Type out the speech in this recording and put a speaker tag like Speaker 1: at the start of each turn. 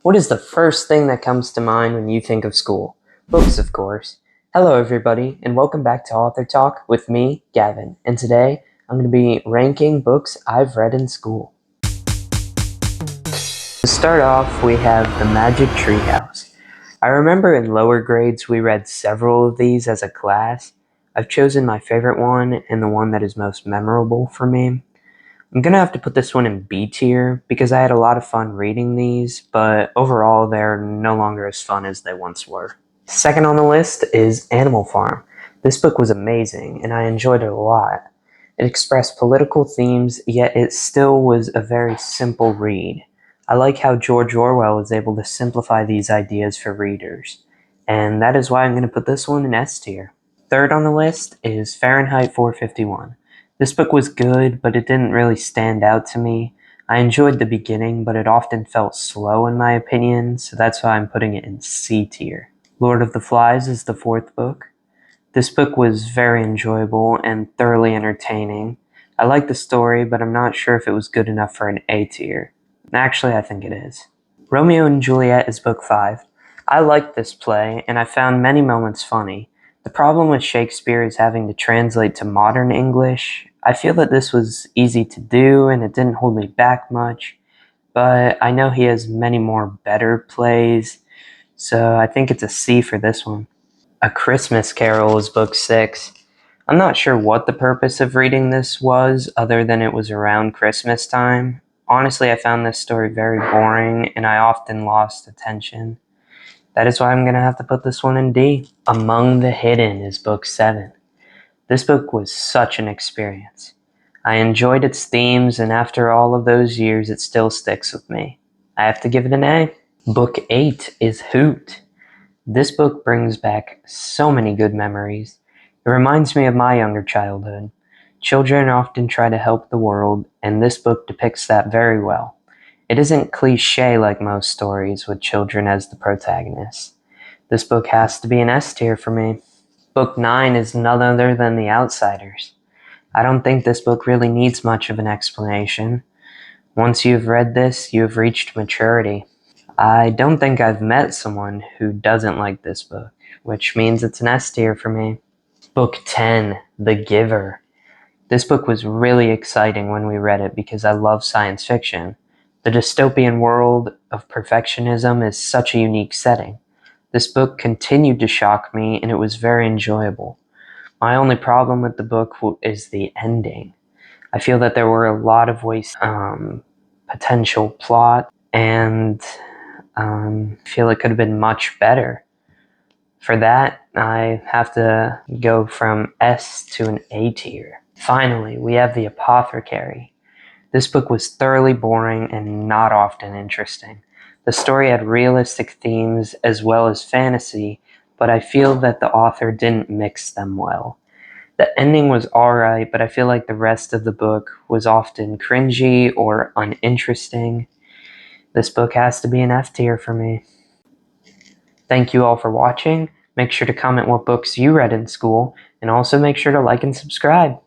Speaker 1: What is the first thing that comes to mind when you think of school? Books, of course. Hello, everybody, and welcome back to Author Talk with me, Gavin. And today, I'm going to be ranking books I've read in school. To start off, we have the Magic Treehouse. I remember in lower grades we read several of these as a class. I've chosen my favorite one and the one that is most memorable for me. I'm gonna have to put this one in B tier because I had a lot of fun reading these, but overall they're no longer as fun as they once were. Second on the list is Animal Farm. This book was amazing and I enjoyed it a lot. It expressed political themes, yet it still was a very simple read. I like how George Orwell was able to simplify these ideas for readers, and that is why I'm going to put this one in S tier. Third on the list is Fahrenheit 451. This book was good, but it didn't really stand out to me. I enjoyed the beginning, but it often felt slow in my opinion, so that's why I'm putting it in C tier. Lord of the Flies is the fourth book. This book was very enjoyable and thoroughly entertaining. I liked the story, but I'm not sure if it was good enough for an A tier. Actually, I think it is. Romeo and Juliet is book 5. I liked this play, and I found many moments funny. The problem with Shakespeare is having to translate to modern English. I feel that this was easy to do and it didn't hold me back much, but I know he has many more better plays, so I think it's a C for this one. A Christmas Carol is book 6. I'm not sure what the purpose of reading this was other than it was around Christmas time. Honestly, I found this story very boring and I often lost attention. That is why I'm going to have to put this one in D. Among the Hidden is book 7. This book was such an experience. I enjoyed its themes, and after all of those years, it still sticks with me. I have to give it an A. Book 8 is Hoot. This book brings back so many good memories. It reminds me of my younger childhood. Children often try to help the world, and this book depicts that very well. It isn't cliché like most stories with children as the protagonists. This book has to be an S tier for me. Book 9 is none other than The Outsiders. I don't think this book really needs much of an explanation. Once you've read this, you have reached maturity. I don't think I've met someone who doesn't like this book, which means it's an S tier for me. Book 10, The Giver. This book was really exciting when we read it because I love science fiction. The dystopian world of perfectionism is such a unique setting. This book continued to shock me and it was very enjoyable. My only problem with the book is the ending. I feel that there were a lot of wasted potential plot and I feel it could have been much better. For that, I have to go from S to an A tier. Finally, we have The Apothecary. This book was thoroughly boring and not often interesting. The story had realistic themes as well as fantasy, but I feel that the author didn't mix them well. The ending was alright, but I feel like the rest of the book was often cringy or uninteresting. This book has to be an F tier for me. Thank you all for watching. Make sure to comment what books you read in school, and also make sure to like and subscribe.